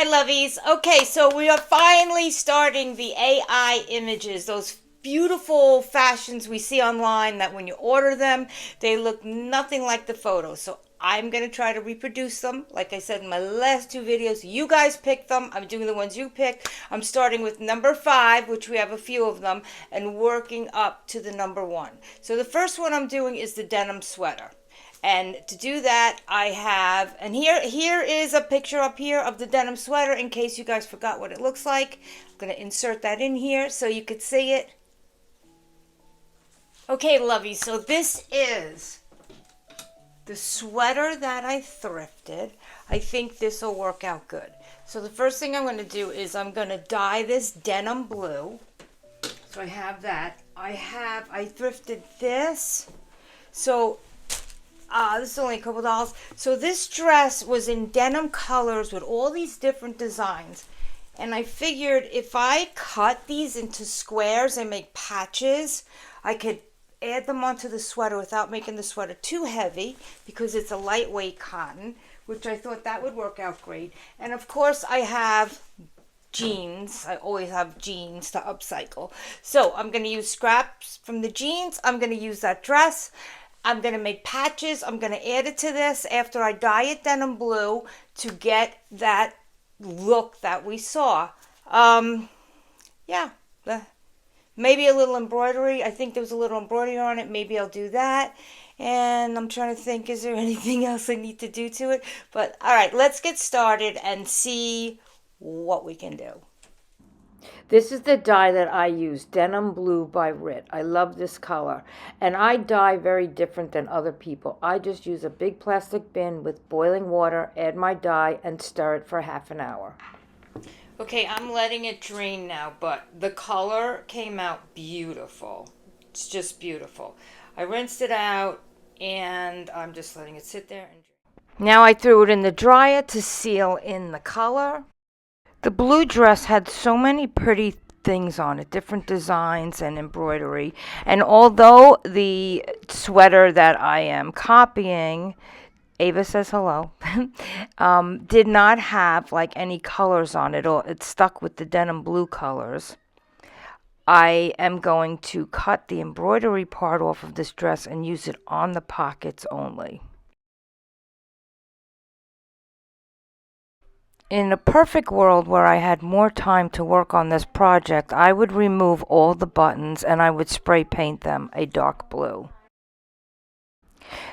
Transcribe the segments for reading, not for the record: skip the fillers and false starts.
Hi, lovies. Okay, so we are finally starting the AI images, those beautiful fashions we see online that when you order them, they look nothing like the photos. So I'm going to try to reproduce them. Like I said in my last two videos, you guys pick them. I'm doing the ones you pick. I'm starting with number 5, which we have a few of them, and working up to the number 1. So the first one I'm doing is the denim sweater. And to do that, I have, and here is a picture up here of the denim sweater in case you guys forgot what it looks like. I'm going to insert that in here so you could see it. Okay, lovies, so this is the sweater that I thrifted. I think this will work out good. So the first thing I'm going to do is I'm going to dye this denim blue. So I have that. I thrifted this. So this is only a couple dollars. So this dress was in denim colors with all these different designs. And I figured if I cut these into squares and make patches, I could add them onto the sweater without making the sweater too heavy because it's a lightweight cotton, which I thought that would work out great. And of course I have jeans. I always have jeans to upcycle. So I'm going to use scraps from the jeans. I'm going to use that dress. I'm going to make patches. I'm going to add it to this after I dye it denim blue to get that look that we saw. Maybe a little embroidery. I think there was a little embroidery on it. Maybe I'll do that. And I'm trying to think, is there anything else I need to do to it? But all right, let's get started and see what we can do. This is the dye that I use, Denim Blue by Rit. I love this color. And I dye very different than other people. I just use a big plastic bin with boiling water, add my dye, and stir it for half an hour. Okay, I'm letting it drain now, but the color came out beautiful. It's just beautiful. I rinsed it out, and I'm just letting it sit there and drain. Now I threw it in the dryer to seal in the color. The blue dress had so many pretty things on it, different designs and embroidery. And although the sweater that I am copying, Ava says hello, did not have like any colors on it, or it stuck with the denim blue colors, I am going to cut the embroidery part off of this dress and use it on the pockets only. In a perfect world where I had more time to work on this project, I would remove all the buttons and I would spray paint them a dark blue.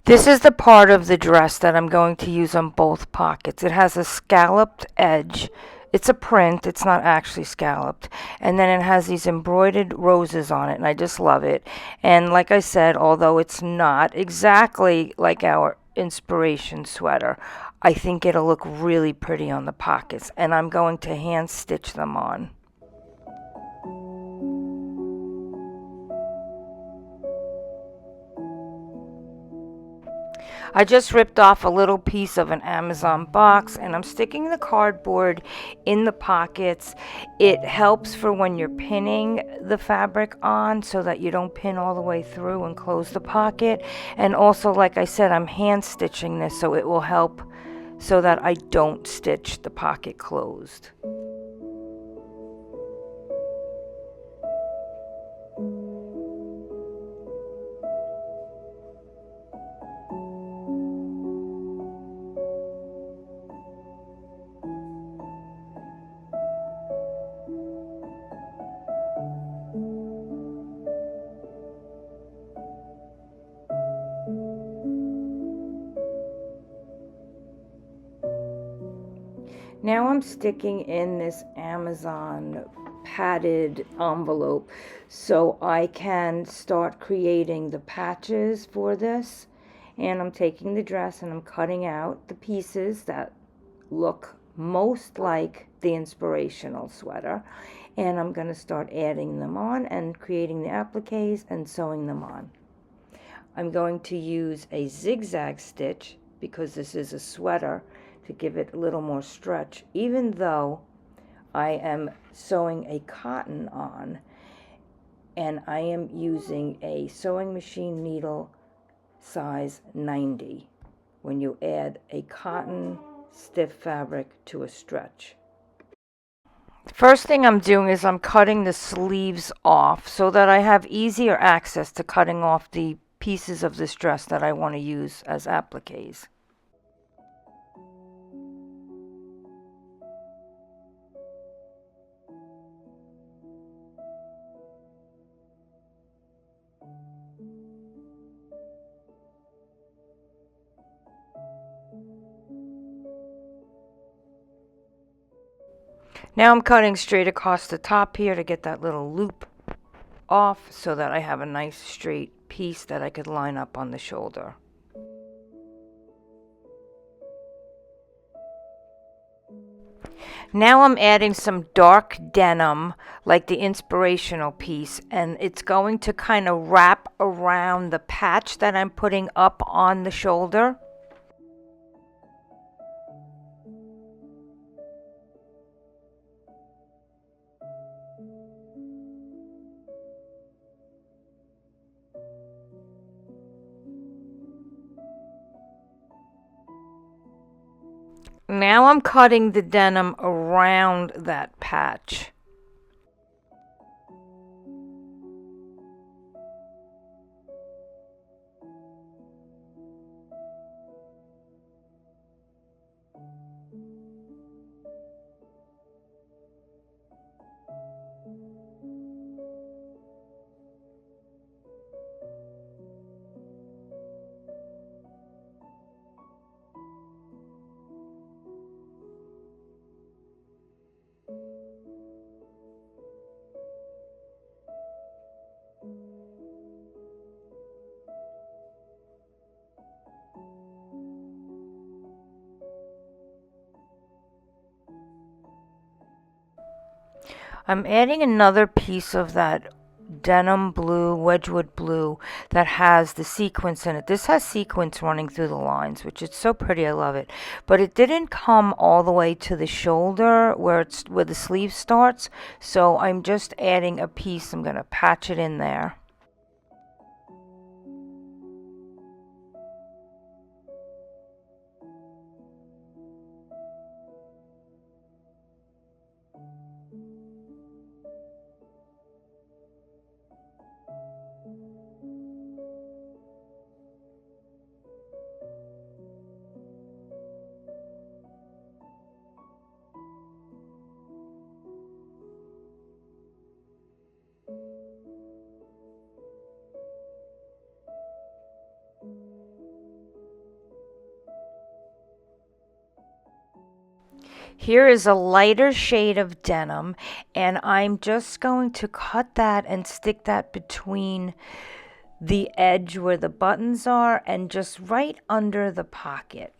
This is the part of the dress that I'm going to use on both pockets. It has a scalloped edge. It's a print, it's not actually scalloped. And then it has these embroidered roses on it, and I just love it. And like I said, although it's not exactly like our inspiration sweater, I think it'll look really pretty on the pockets, and I'm going to hand stitch them on. I just ripped off a little piece of an Amazon box and I'm sticking the cardboard in the pockets. It helps for when you're pinning the fabric on so that you don't pin all the way through and close the pocket. And also, like I said, I'm hand stitching this so it will help so that I don't stitch the pocket closed. Now I'm sticking in this Amazon padded envelope so I can start creating the patches for this. And I'm taking the dress and I'm cutting out the pieces that look most like the inspirational sweater. And I'm going to start adding them on and creating the appliques and sewing them on. I'm going to use a zigzag stitch because this is a sweater, to give it a little more stretch, even though I am sewing a cotton on, and I am using a sewing machine needle size 90 when you add a cotton stiff fabric to a stretch. First thing I'm doing is I'm cutting the sleeves off so that I have easier access to cutting off the pieces of this dress that I want to use as appliques. Now I'm cutting straight across the top here to get that little loop off so that I have a nice straight piece that I could line up on the shoulder. Now I'm adding some dark denim, like the inspirational piece, and it's going to kind of wrap around the patch that I'm putting up on the shoulder. Now I'm cutting the denim around that patch. I'm adding another piece of that denim blue, Wedgwood blue, that has the sequins in it. This has sequins running through the lines, which is so pretty. I love it. But it didn't come all the way to the shoulder where the sleeve starts. So I'm just adding a piece. I'm going to patch it in there. Here is a lighter shade of denim, and I'm just going to cut that and stick that between the edge where the buttons are and just right under the pocket.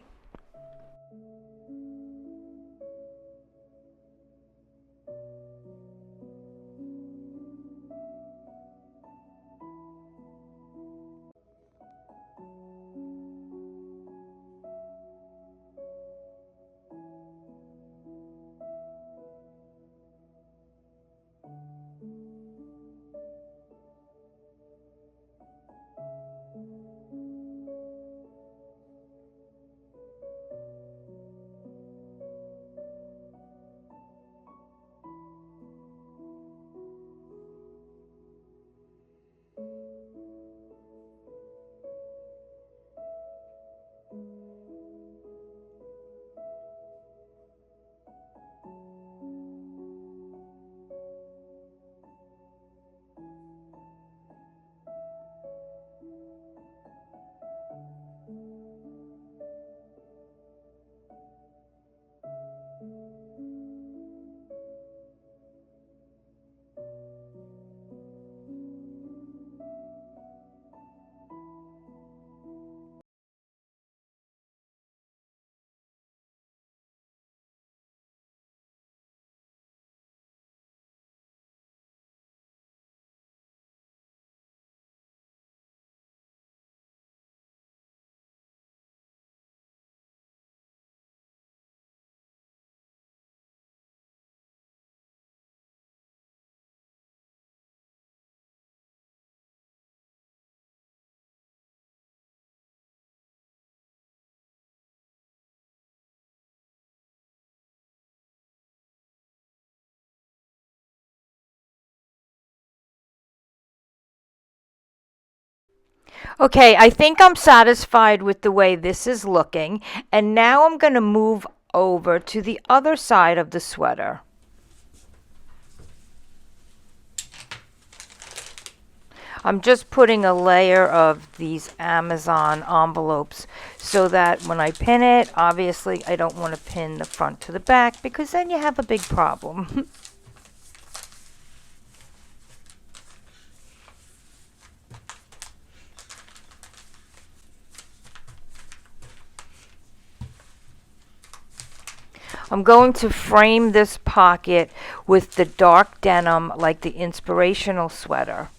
Okay, I think I'm satisfied with the way this is looking, and now I'm going to move over to the other side of the sweater. I'm just putting a layer of these Amazon envelopes so that when I pin it, obviously I don't want to pin the front to the back because then you have a big problem. I'm going to frame this pocket with the dark denim like the inspirational sweater.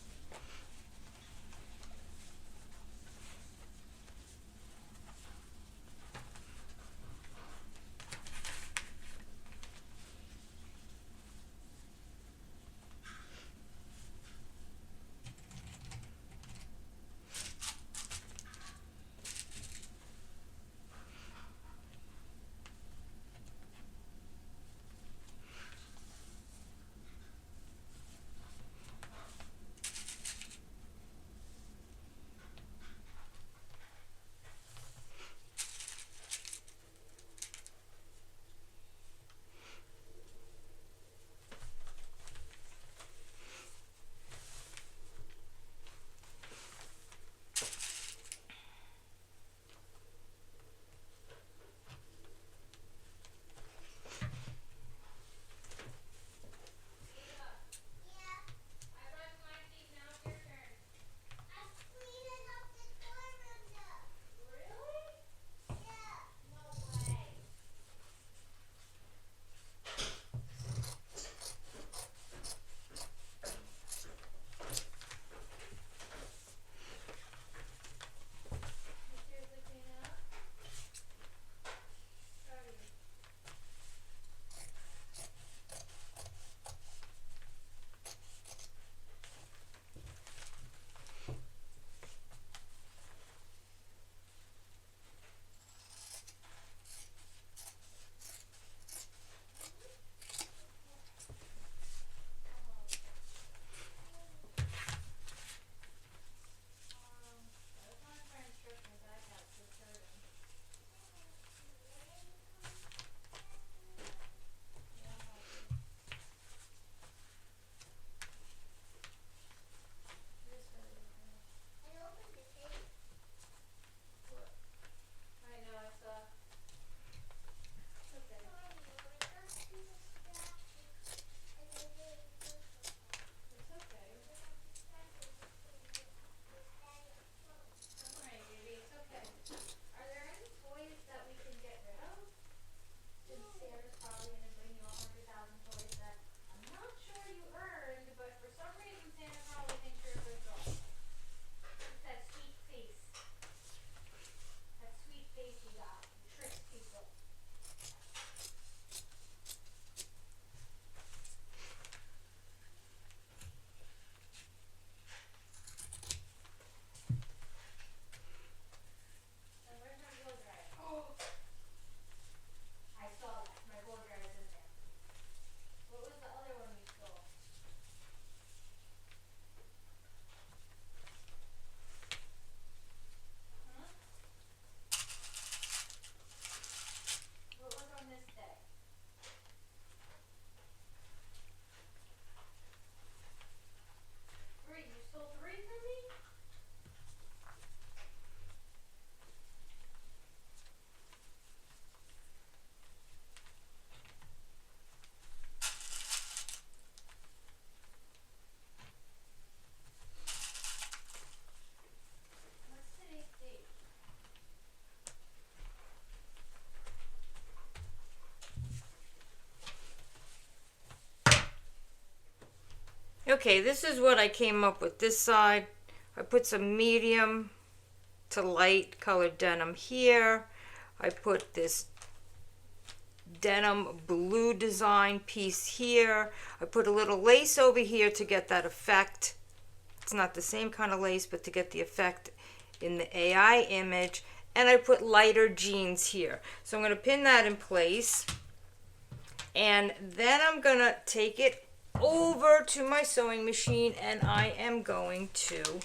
Okay, this is what I came up with this side. I put some medium to light colored denim here. I put this denim blue design piece here. I put a little lace over here to get that effect. It's not the same kind of lace, but to get the effect in the AI image. And I put lighter jeans here. So I'm going to pin that in place. And then I'm going to take it over to my sewing machine and I am going to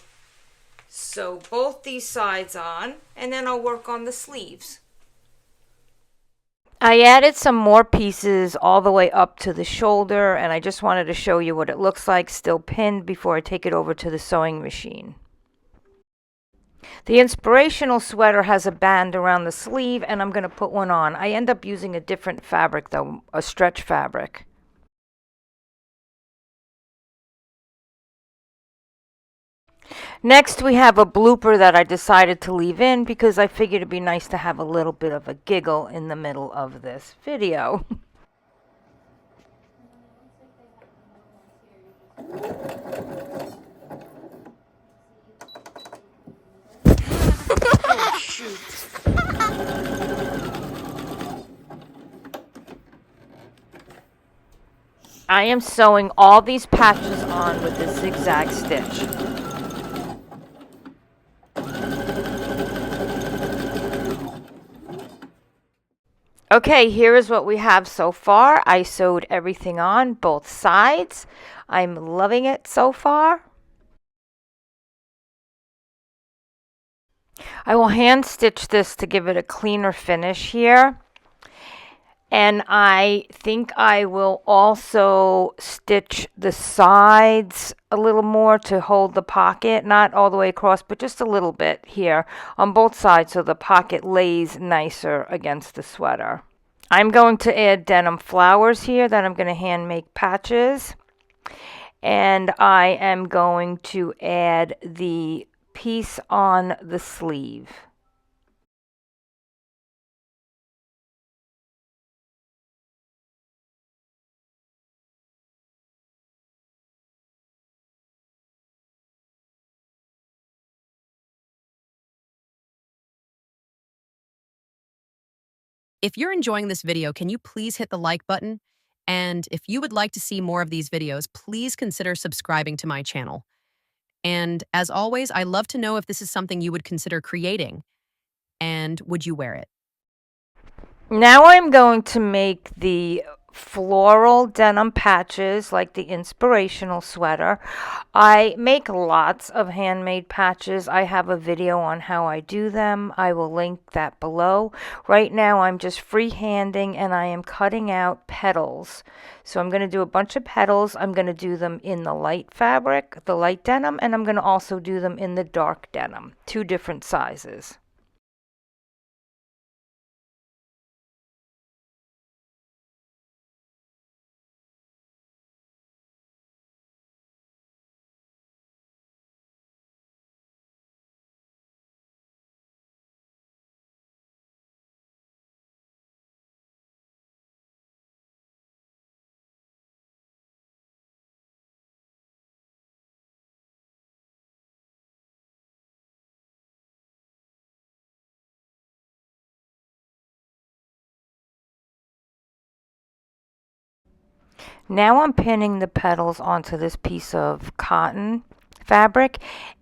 sew both these sides on, and then I'll work on the sleeves. I added some more pieces all the way up to the shoulder, and I just wanted to show you what it looks like still pinned before I take it over to the sewing machine. The inspirational sweater has a band around the sleeve, and I'm going to put one on. I end up using a different fabric though, a stretch fabric. Next, we have a blooper that I decided to leave in because I figured it'd be nice to have a little bit of a giggle in the middle of this video. Oh, shoot. I am sewing all these patches on with this zigzag stitch. Okay, here is what we have so far. I sewed everything on both sides. I'm loving it so far. I will hand stitch this to give it a cleaner finish here. And I think I will also stitch the sides a little more to hold the pocket, not all the way across, but just a little bit here on both sides so the pocket lays nicer against the sweater. I'm going to add denim flowers here that I'm going to hand make patches. And I am going to add the piece on the sleeve. If you're enjoying this video, can you please hit the like button? And if you would like to see more of these videos, please consider subscribing to my channel. And as always, I love to know if this is something you would consider creating, and would you wear it? Now I'm going to make the floral denim patches like the inspirational sweater. I make lots of handmade patches. I have a video on how I do them. I will link that below. Right now I'm just freehanding and I am cutting out petals. So I'm going to do a bunch of petals. I'm going to do them in the light fabric, the light denim, and I'm going to also do them in the dark denim, 2 different sizes. Now I'm pinning the petals onto this piece of cotton fabric,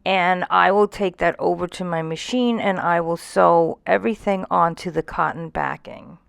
and I will take that over to my machine and I will sew everything onto the cotton backing.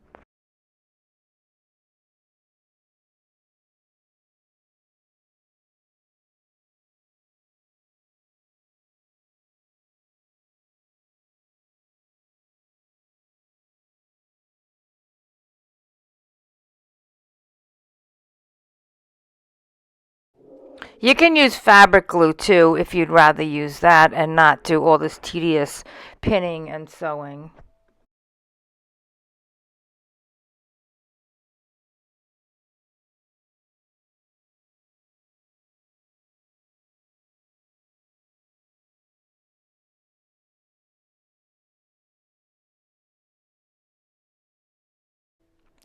You can use fabric glue too if you'd rather use that and not do all this tedious pinning and sewing.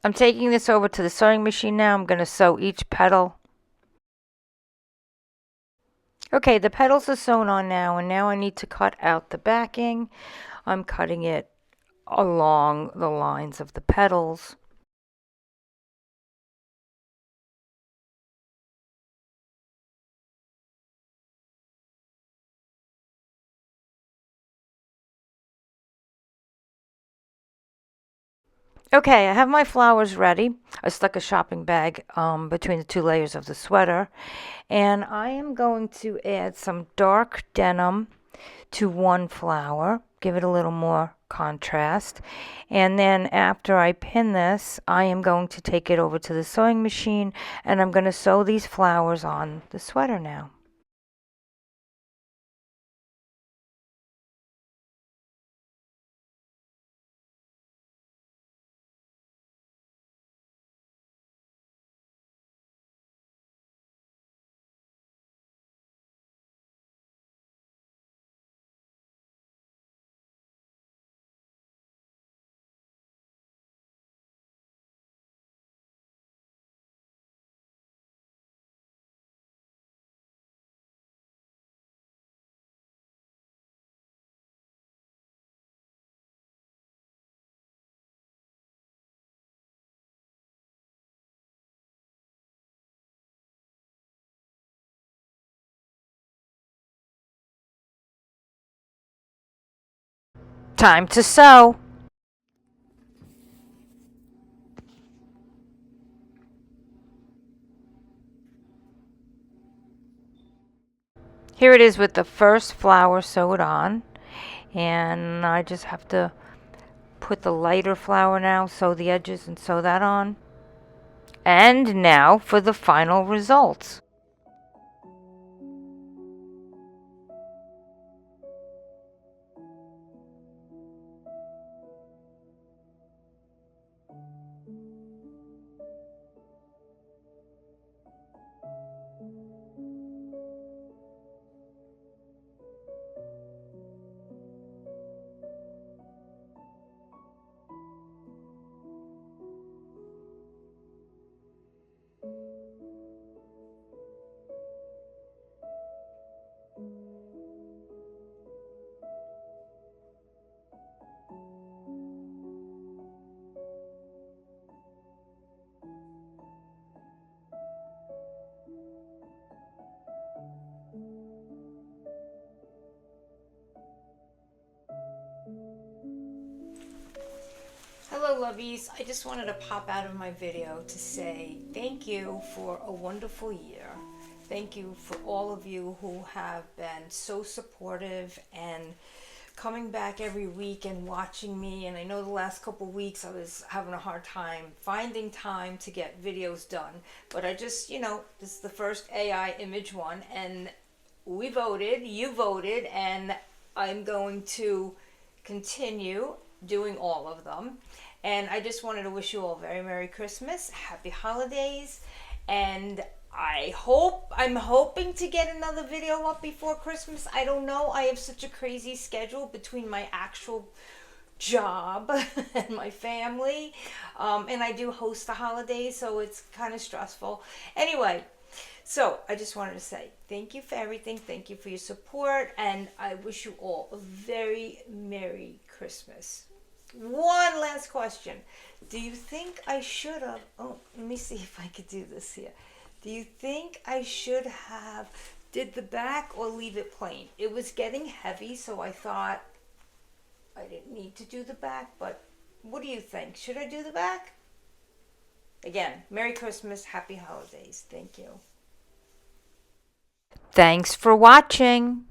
I'm taking this over to the sewing machine now. I'm going to sew each petal. Okay, the petals are sewn on now, and now I need to cut out the backing. I'm cutting it along the lines of the petals. Okay, I have my flowers ready. I stuck a shopping bag between the 2 layers of the sweater. And I am going to add some dark denim to one flower, give it a little more contrast. And then after I pin this, I am going to take it over to the sewing machine and I'm going to sew these flowers on the sweater now. Time to sew. Here it is with the first flower sewed on, and I just have to put the lighter flower now, sew the edges and sew that on. And now for the final results. Hello, Lovies. I just wanted to pop out of my video to say thank you for a wonderful year. Thank you for all of you who have been so supportive and coming back every week and watching me. And I know the last couple weeks I was having a hard time finding time to get videos done. But I just, this is the first AI image one. And we voted, you voted, and I'm going to continue doing all of them. And I just wanted to wish you all a very Merry Christmas, Happy Holidays, and I'm hoping to get another video up before Christmas. I don't know. I have such a crazy schedule between my actual job and my family. And I do host the holidays, so it's kind of stressful. Anyway, so I just wanted to say thank you for everything. Thank you for your support. And I wish you all a very Merry Christmas. One last question. Do you think I should have... Oh, let me see if I could do this here. Do you think I should have did the back or leave it plain? It was getting heavy, so I thought I didn't need to do the back, but what do you think? Should I do the back? Again, Merry Christmas, Happy Holidays. Thank you. Thanks for watching.